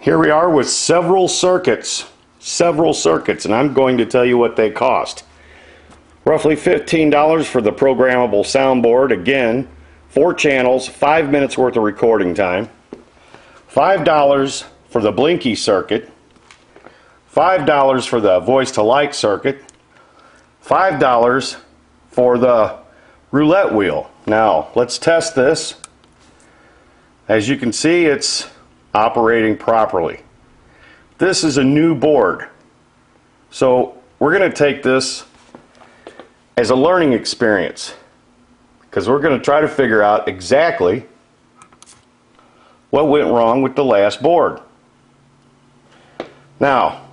Here we are with several circuits, and I'm going to tell you what they cost. Roughly $15 for the programmable soundboard. Again, 4 channels, 5 minutes worth of recording time. $5 for the blinky circuit. $5 for the voice to light circuit. $5 for the roulette wheel. Now, let's test this. As you can see, it's operating properly. This is a new board, so we're going to take this as a learning experience because we're going to try to figure out exactly what went wrong with the last board. Now,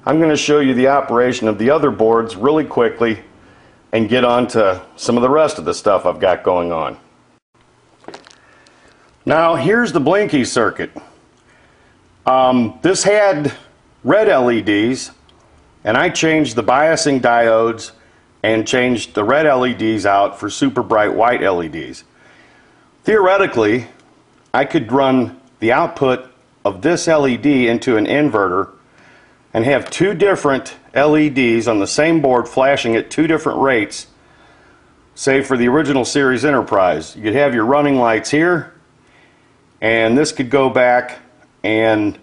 I'm going to show you the operation of the other boards really quickly and get on to some of the rest of the stuff I've got going on. Now, here's the blinky circuit. This had red LEDs, and I changed the biasing diodes and changed the red LEDs out for super bright white LEDs. Theoretically, I could run the output of this LED into an inverter and have 2 different LEDs on the same board flashing at 2 different rates, say for the original series Enterprise. You could have your running lights here, and this could go back and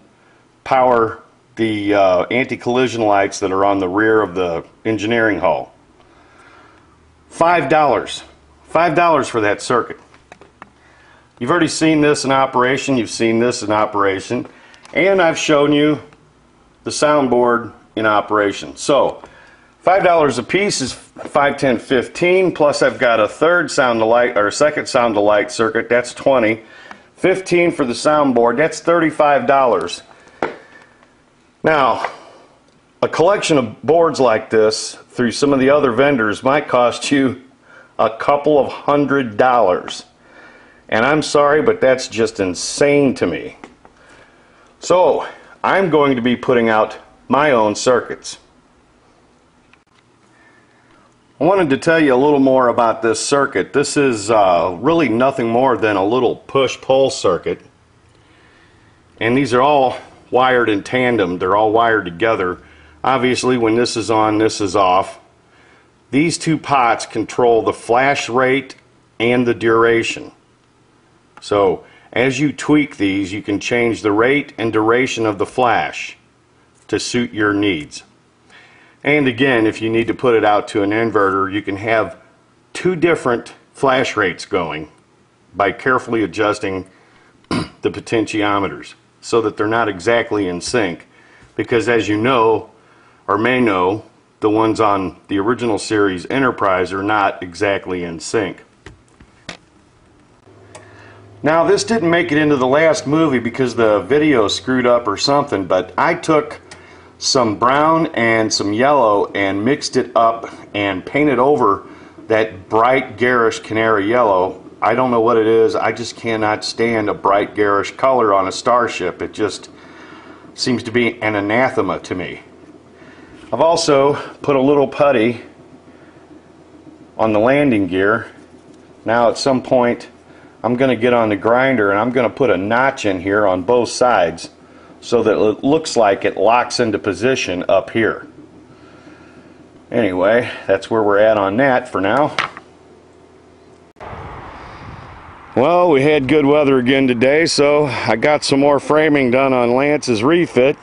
power the anti-collision lights that are on the rear of the engineering hall. $5 for that circuit. You've already seen this in operation, you've seen this in operation, and I've shown you the soundboard in operation. So $5 a piece is $5, $10, $15, plus I've got a third sound to light, or a second sound to light circuit, that's $20. $15 for the soundboard, that's $35. Now, a collection of boards like this through some of the other vendors might cost you a couple of $100. And I'm sorry, but that's just insane to me. So, I'm going to be putting out my own circuits. I wanted to tell you a little more about this circuit. This is really nothing more than a little push-pull circuit. And these are all wired in tandem. They're all wired together. Obviously, when this is on, this is off. These 2 pots control the flash rate and the duration. So, as you tweak these, you can change the rate and duration of the flash to suit your needs. And again, if you need to put it out to an inverter, you can have 2 different flash rates going by carefully adjusting the potentiometers so that they're not exactly in sync. Because as you know, or may know, the ones on the original series Enterprise are not exactly in sync. Now, this didn't make it into the last movie because the video screwed up or something, but I took some brown and some yellow and mixed it up and painted over that bright garish canary yellow. I don't know what it is. I just cannot stand a bright garish color on a starship. It just seems to be an anathema to me. I've also put a little putty on the landing gear. Now at some point I'm going to get on the grinder and I'm going to put a notch in here on both sides so that it looks like it locks into position up here. Anyway, that's where we're at on that for now. Well, we had good weather again today, so I got some more framing done on Lance's refit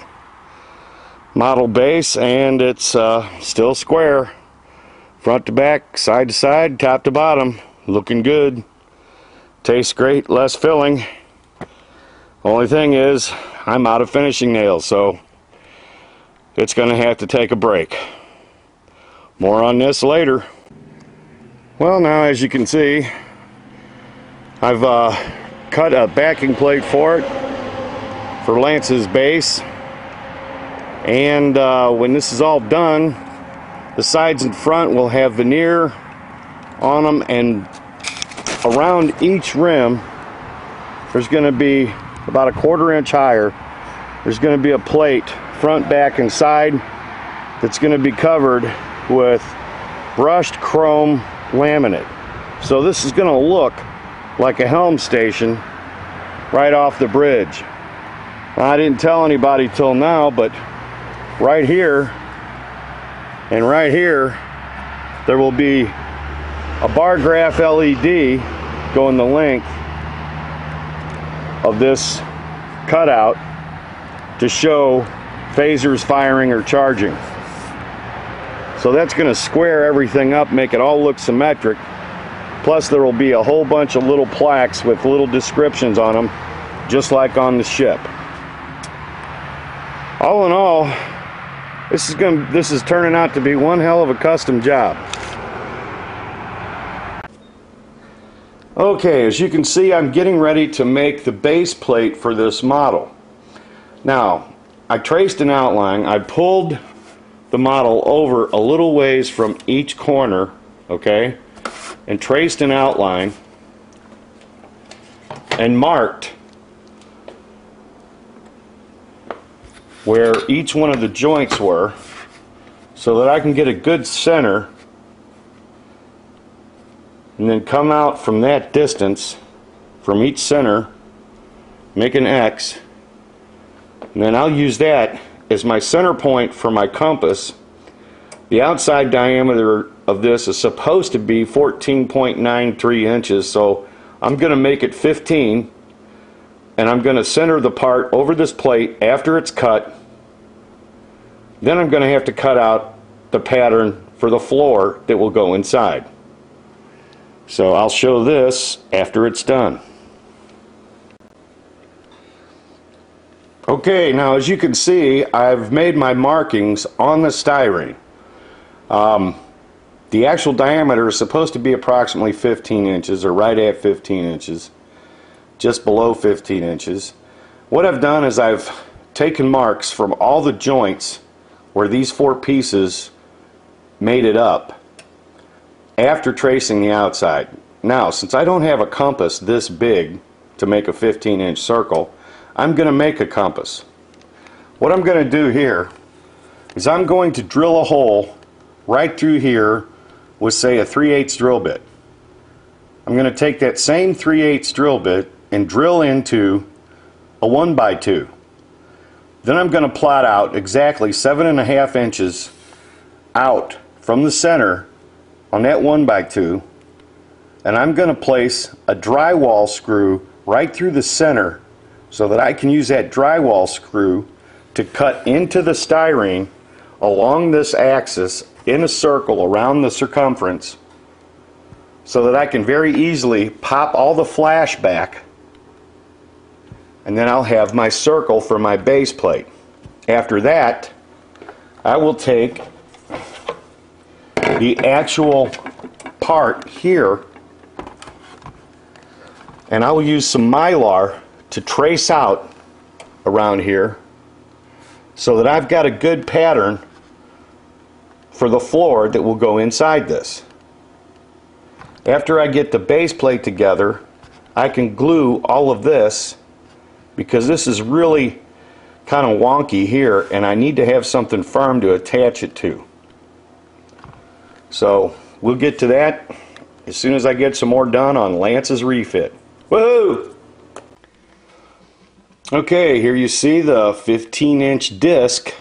model base, and it's still square. Front to back, side to side, top to bottom. Looking good. Tastes great, less filling. Only thing is, I'm out of finishing nails, so it's going to have to take a break. More on this later. Well, now as you can see, I've cut a backing plate for it for Lance's base, and when this is all done, the sides and front will have veneer on them, and around each rim there's going to be about a 1/4 inch higher. There's going to be a plate, front, back, and side, that's going to be covered with brushed chrome laminate. So this is going to look like a helm station right off the bridge. I didn't tell anybody till now, but right here and right here there will be a bar graph LED going the length of this cutout to show phasers firing or charging. So that's going to square everything up, make it all look symmetric. Plus there will be a whole bunch of little plaques with little descriptions on them, just like on the ship. All in all, this is turning out to be one hell of a custom job. Okay, as you can see, I'm getting ready to make the base plate for this model. Now, I traced an outline. I pulled the model over a little ways from each corner, okay, and traced an outline and marked where each one of the joints were so that I can get a good center, and then come out from that distance from each center, make an X, and then I'll use that as my center point for my compass. The outside diameter of this is supposed to be 14.93 inches, so I'm going to make it 15, and I'm going to center the part over this plate after it's cut. Then I'm going to have to cut out the pattern for the floor that will go inside. So I'll show this after it's done. Okay, now as you can see, I've made my markings on the styrene. The actual diameter is supposed to be approximately 15 inches, or right at 15 inches, just below 15 inches. What I've done is I've taken marks from all the joints where these four pieces made it up after tracing the outside. Now, since I don't have a compass this big to make a 15-inch circle, I'm going to make a compass. What I'm going to do here is I'm going to drill a hole right through here with, say, a 3/8 drill bit. I'm going to take that same 3/8 drill bit and drill into a 1x2. Then I'm going to plot out exactly 7.5 inches out from the center on that 1x2, and I'm going to place a drywall screw right through the center so that I can use that drywall screw to cut into the styrene along this axis in a circle around the circumference, so that I can very easily pop all the flash back, and then I'll have my circle for my base plate. After that, I will take the actual part here and I will use some mylar to trace out around here so that I've got a good pattern for the floor that will go inside this. After I get the base plate together, I can glue all of this, because this is really kind of wonky here and I need to have something firm to attach it to. So we'll get to that as soon as I get some more done on Lance's refit. Woohoo! Okay, here you see the 15-inch disc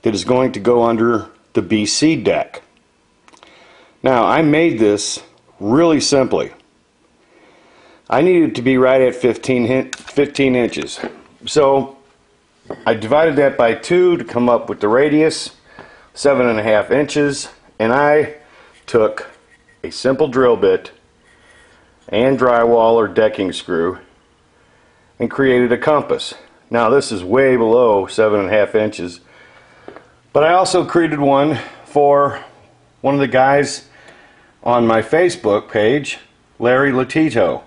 that is going to go under the BC deck. Now, I made this really simply. I needed it to be right at 15 inches. So I divided that by 2 to come up with the radius, 7.5 inches, and I took a simple drill bit and drywall or decking screw and created a compass. Now this is way below 7.5 inches, but I also created one for one of the guys on my Facebook page, Larry Latito.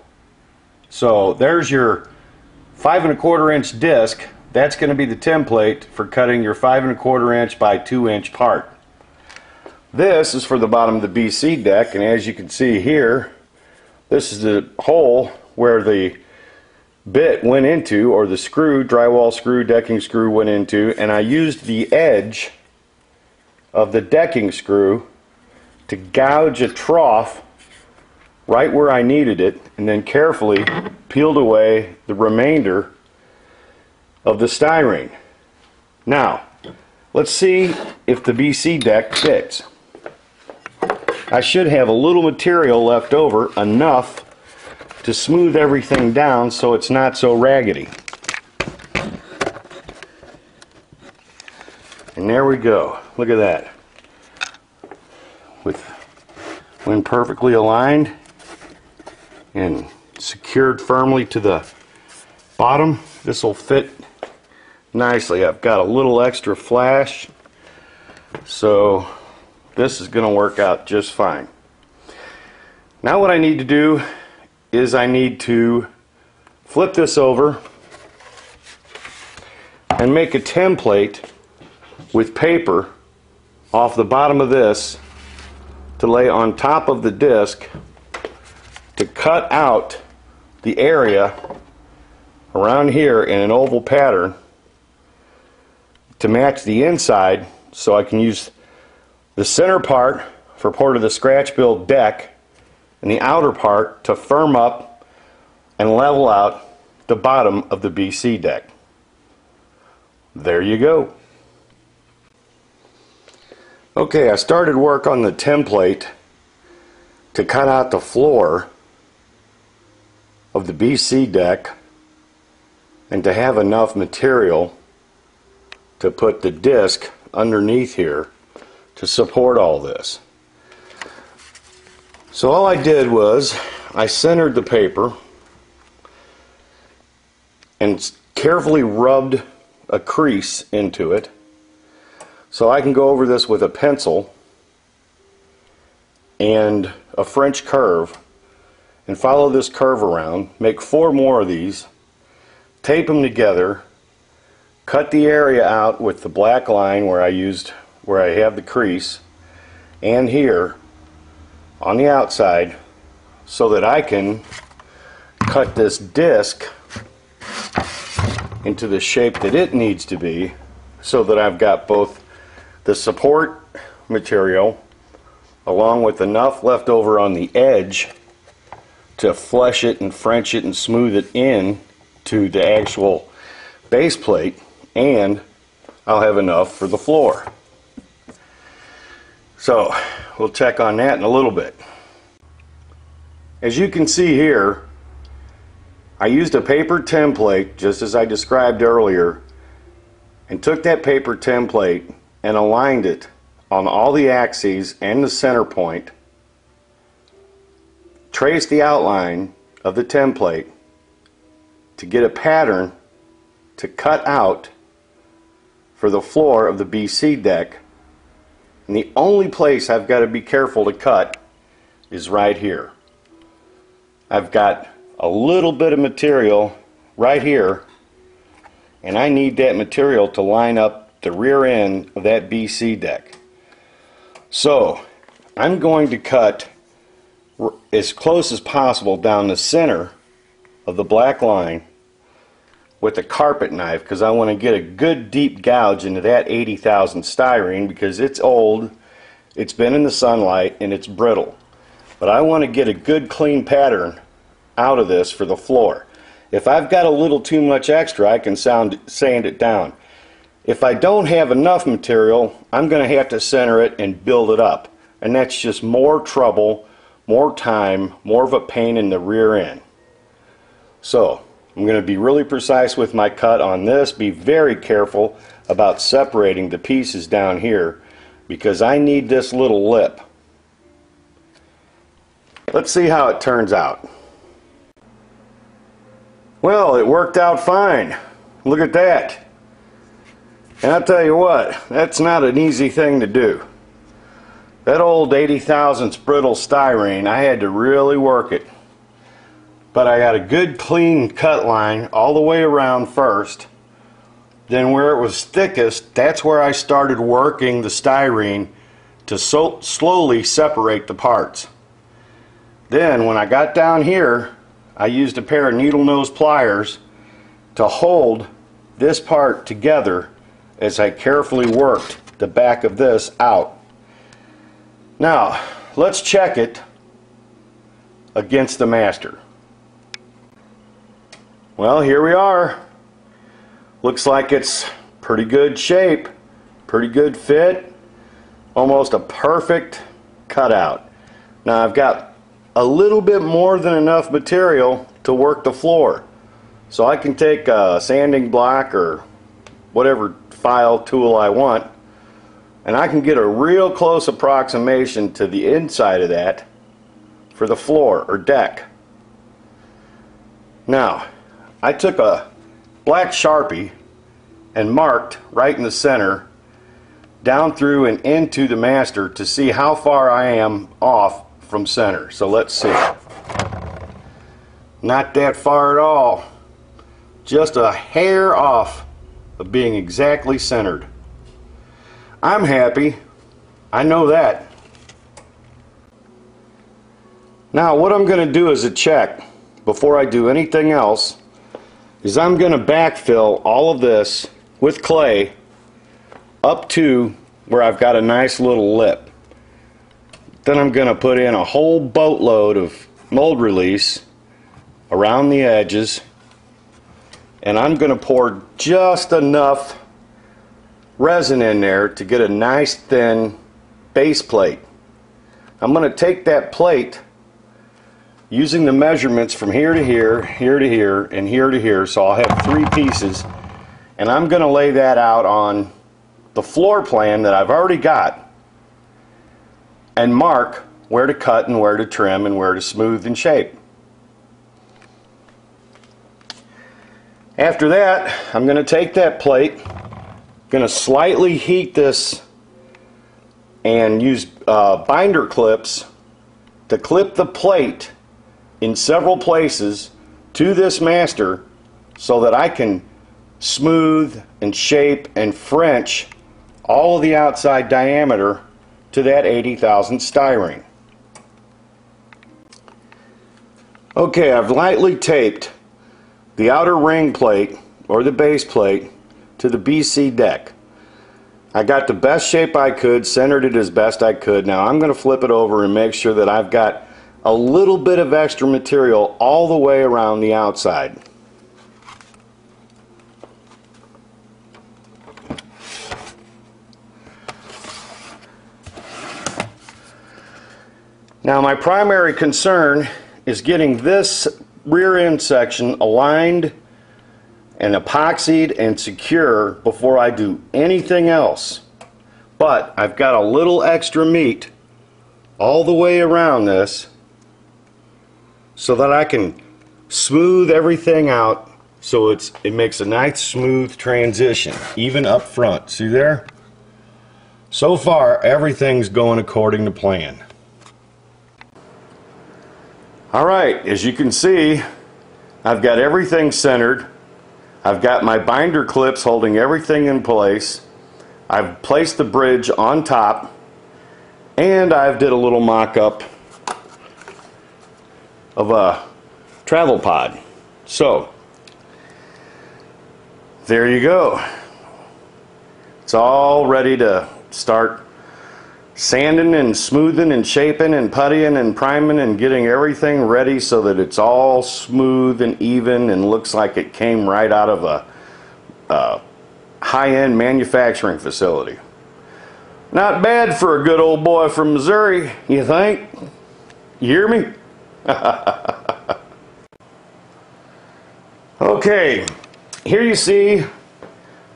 So there's your 5.25 inch disc. That's going to be the template for cutting your 5.25 inch by 2 inch part. This is for the bottom of the BC deck, and as you can see here, this is the hole where the bit went into, or the screw, drywall screw, decking screw went into, and I used the edge of the decking screw to gouge a trough right where I needed it, and then carefully peeled away the remainder of the styrene. Now, let's see if the BC deck fits. I should have a little material left over, enough to smooth everything down so it's not so raggedy. And there we go. Look at that. When perfectly aligned and secured firmly to the bottom, this will fit nicely. I've got a little extra flash, so this is going to work out just fine. Now what I need to do is I need to flip this over and make a template with paper off the bottom of this to lay on top of the disc to cut out the area around here in an oval pattern to match the inside, so I can use the center part for part of the scratch build deck and the outer part to firm up and level out the bottom of the BC deck. There you go. Okay, I started work on the template to cut out the floor of the BC deck and to have enough material to put the disc underneath here to support all this. So all I did was I centered the paper and carefully rubbed a crease into it so I can go over this with a pencil and a French curve and follow this curve around, make 4 more of these, tape them together, cut the area out with the black line where I have the crease, and here on the outside, so that I can cut this disc into the shape that it needs to be, so that I've got both the support material along with enough left over on the edge to flush it and French it and smooth it in to the actual base plate, and I'll have enough for the floor. So we'll check on that in a little bit. As you can see here, I used a paper template just as I described earlier, and took that paper template and aligned it on all the axes and the center point, traced the outline of the template to get a pattern to cut out for the floor of the BC deck. And the only place I've got to be careful to cut is right here. I've got a little bit of material right here, and I need that material to line up the rear end of that BC deck. So I'm going to cut as close as possible down the center of the black line with a carpet knife, because I want to get a good deep gouge into that 80,000 styrene, because it's old, it's been in the sunlight, and it's brittle. But I want to get a good clean pattern out of this for the floor. If I've got a little too much extra, I can sand it down. If I don't have enough material, I'm going to have to center it and build it up. And that's just more trouble, more time, more of a pain in the rear end. So I'm going to be really precise with my cut on this. Be very careful about separating the pieces down here, because I need this little lip. Let's see how it turns out. Well, it worked out fine. Look at that. And I'll tell you what, that's not an easy thing to do. That old 80,000 brittle styrene, I had to really work it. But I got a good clean cut line all the way around first. Then where it was thickest, that's where I started working the styrene to slowly separate the parts. Then when I got down here, I used a pair of needle nose pliers to hold this part together as I carefully worked the back of this out. Now let's check it against the master. Well, here we are. Looks like it's pretty good shape, pretty good fit, almost a perfect cutout. Now I've got a little bit more than enough material to work the floor, so I can take a sanding block or whatever file tool I want, and I can get a real close approximation to the inside of that for the floor or deck. Now I took a black Sharpie and marked right in the center down through and into the master to see how far I am off from center. So let's see. Not that far at all. Just a hair off of being exactly centered. I'm happy. I know that. Now what I'm going to do as a check before I do anything else is I'm going to backfill all of this with clay up to where I've got a nice little lip. Then I'm going to put in a whole boatload of mold release around the edges, and I'm going to pour just enough resin in there to get a nice thin base plate. I'm going to take that plate using the measurements from here to here, here to here, and here to here, so I'll have 3 pieces, and I'm going to lay that out on the floor plan that I've already got and mark where to cut and where to trim and where to smooth and shape. After that, I'm going to take that plate, going to slightly heat this and use binder clips to clip the plate in several places to this master so that I can smooth and shape and French all of the outside diameter to that 80,000 styrene. Okay, I've lightly taped the outer ring plate or the base plate to the BC deck. I got the best shape I could, centered it as best I could. Now I'm going to flip it over and make sure that I've got a little bit of extra material all the way around the outside. Now my primary concern is getting this rear end section aligned and epoxied and secure before I do anything else. But I've got a little extra meat all the way around this so that I can smooth everything out so it makes a nice smooth transition even up front. See there? So far everything's going according to plan. Alright, as you can see, I've got everything centered. I've got my binder clips holding everything in place. I've placed the bridge on top, and I've did a little mock-up of a travel pod. So there you go. It's all ready to start sanding and smoothing and shaping and puttying and priming and getting everything ready so that it's all smooth and even and looks like it came right out of a high-end manufacturing facility. Not bad for a good old boy from Missouri, you think? You hear me? Okay, here you see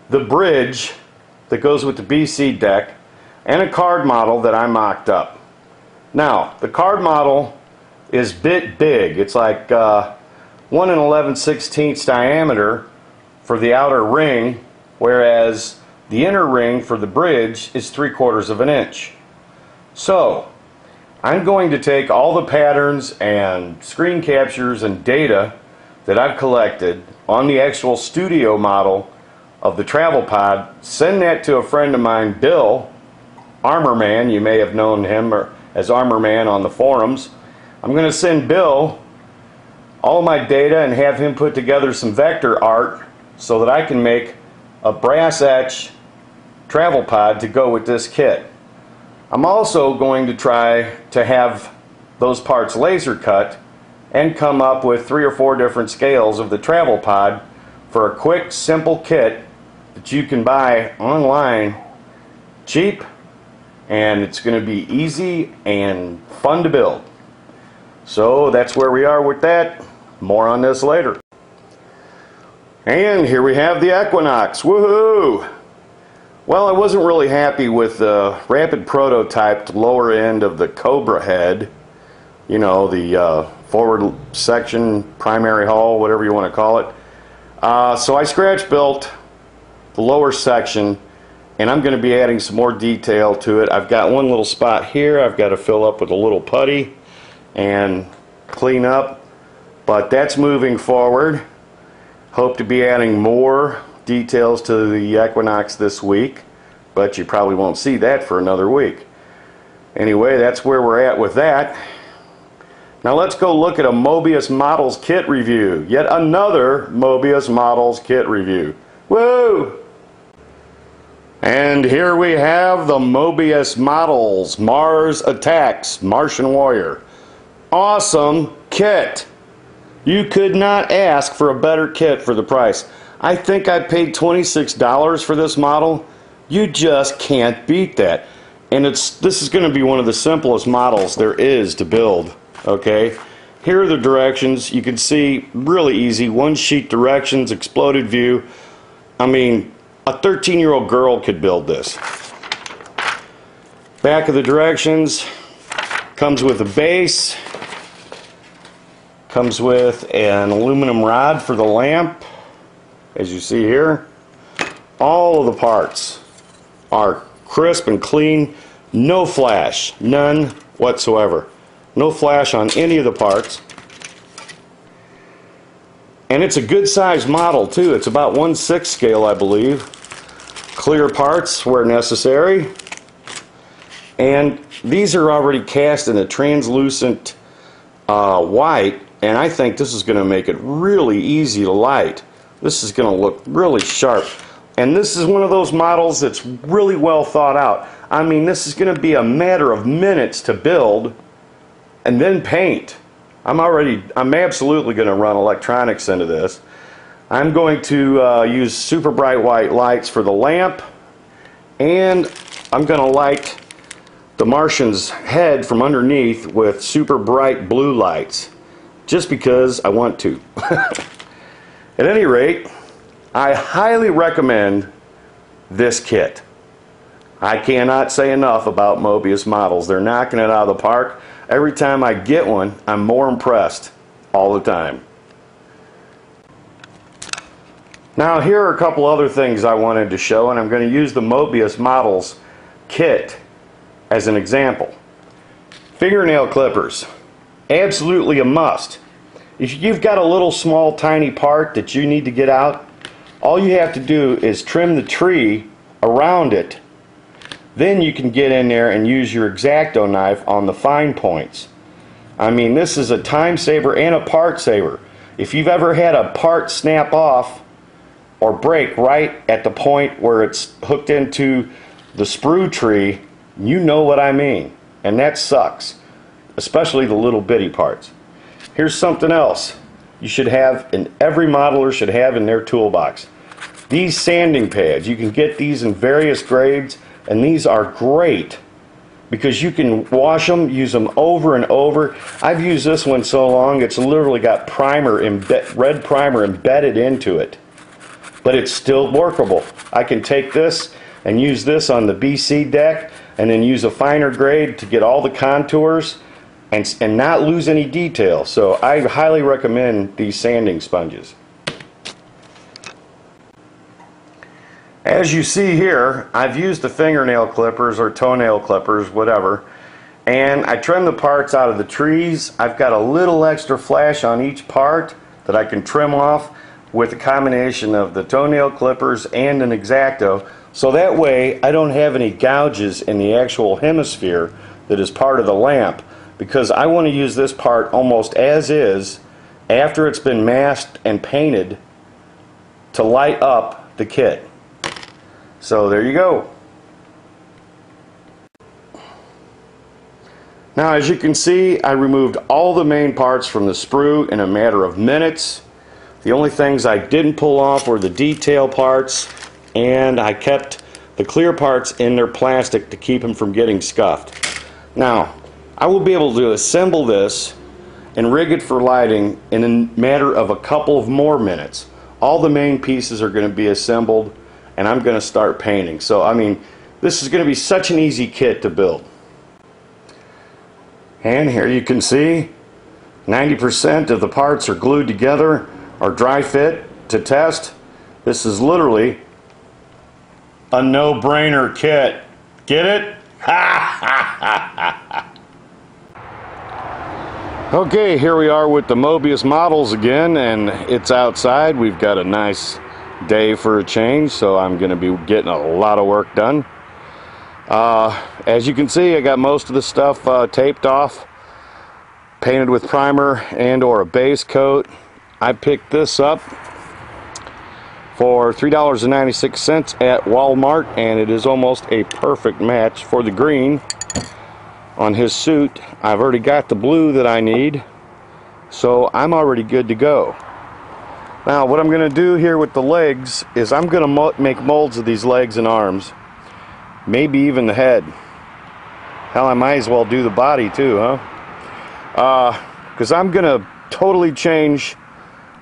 the bridge that goes with the BC deck and a card model that I mocked up. Now, the card model is bit big. It's like 1 11/16 diameter for the outer ring, whereas the inner ring for the bridge is 3/4 of an inch. So, I'm going to take all the patterns and screen captures and data that I've collected on the actual studio model of the travel pod, send that to a friend of mine, Bill, Armor Man. You may have known him as Armor Man on the forums. I'm going to send Bill all my data and have him put together some vector art so that I can make a brass etch travel pod to go with this kit. I'm also going to try to have those parts laser cut and come up with 3 or 4 different scales of the travel pod for a quick, simple kit that you can buy online, cheap, and it's going to be easy and fun to build. So that's where we are with that. More on this later. And here we have the Equinox. Woohoo! Well, I wasn't really happy with the rapid prototyped lower end of the Cobra head. You know, the forward section, primary hull, whatever you want to call it. So I scratch built the lower section, and I'm going to be adding some more detail to it. I've got one little spot here I've got to fill up with a little putty and clean up, but that's moving forward. Hope to be adding more details to the Equinox this week, but you probably won't see that for another week. Anyway, that's where we're at with that. Now let's go look at a Mosbius Models kit review. Yet another Mosbius Models kit review. Woo! And here we have the Mosbius Models Mars Attacks Martian Warrior. Awesome kit! You could not ask for a better kit for the price. I think I paid $26 for this model. You just can't beat that. And this is going to be one of the simplest models there is to build. Okay, here are the directions. You can see really easy, one sheet directions, exploded view. I mean, a 13-year-old girl could build this. Back of the directions comes with a base, comes with an aluminum rod for the lamp, as you see here. All of the parts are crisp and clean, no flash, none whatsoever. No flash on any of the parts. And it's a good size model too. It's about 1/6 scale, I believe. Clear parts where necessary. And these are already cast in a translucent white, and I think this is going to make it really easy to light. This is going to look really sharp. And this is one of those models that's really well thought out. I mean, this is going to be a matter of minutes to build and then paint. I'm absolutely going to run electronics into this. I'm going to use super bright white lights for the lamp, and I'm going to light the Martian's head from underneath with super bright blue lights, just because I want to. At any rate, I highly recommend this kit. I cannot say enough about Mosbius Models. They're knocking it out of the park. Every time I get one, I'm more impressed all the time. Now here are a couple other things I wanted to show, and I'm going to use the Mosbius Models kit as an example. Fingernail clippers, absolutely a must. If you've got a little small tiny part that you need to get out, all you have to do is trim the tree around it. Then you can get in there and use your X-Acto knife on the fine points. I mean, this is a time saver and a part saver. If you've ever had a part snap off or break right at the point where it's hooked into the sprue tree, you know what I mean. And that sucks, especially the little bitty parts. Here's something else you should have, and every modeler should have in their toolbox. These sanding pads. You can get these in various grades, and these are great because you can wash them, use them over and over. I've used this one so long it's literally got red primer embedded into it, but it's still workable. I can take this and use this on the BC deck, and then use a finer grade to get all the contours and not lose any detail. So I highly recommend these sanding sponges. As you see here, I've used the fingernail clippers or toenail clippers, whatever, and I trim the parts out of the trees. I've got a little extra flash on each part that I can trim off with a combination of the toenail clippers and an X-Acto, so that way I don't have any gouges in the actual hemisphere that is part of the lamp, because I want to use this part almost as is after it's been masked and painted to light up the kit. So there you go. Now, as you can see, I removed all the main parts from the sprue in a matter of minutes. The only things I didn't pull off were the detail parts, and I kept the clear parts in their plastic to keep them from getting scuffed. Now, I will be able to assemble this and rig it for lighting in a matter of a couple of more minutes. All the main pieces are going to be assembled, and I'm going to start painting. So, I mean, this is going to be such an easy kit to build. And here you can see 90% of the parts are glued together or dry fit to test. This is literally a no-brainer kit. Get it? Ha ha ha ha. Okay, here we are with the Mosbius models again, and it's outside. We've got a nice day for a change, so I'm going to be getting a lot of work done. As you can see, I got most of the stuff taped off, painted with primer and or a base coat. I picked this up for $3.96 at Walmart, and it is almost a perfect match for the green on his suit. I've already got the blue that I need, so I'm already good to go. Now what I'm going to do here with the legs is I'm going to make molds of these legs and arms, maybe even the head. Hell, I might as well do the body too, huh? Because I'm going to totally change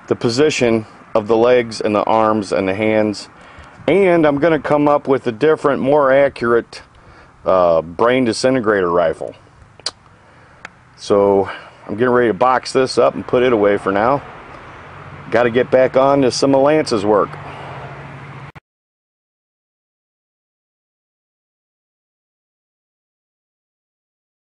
the position of the legs and the arms and the hands, and I'm going to come up with a different, more accurate brain disintegrator rifle. So I'm getting ready to box this up and put it away for now. Got to get back on to some of Lance's work.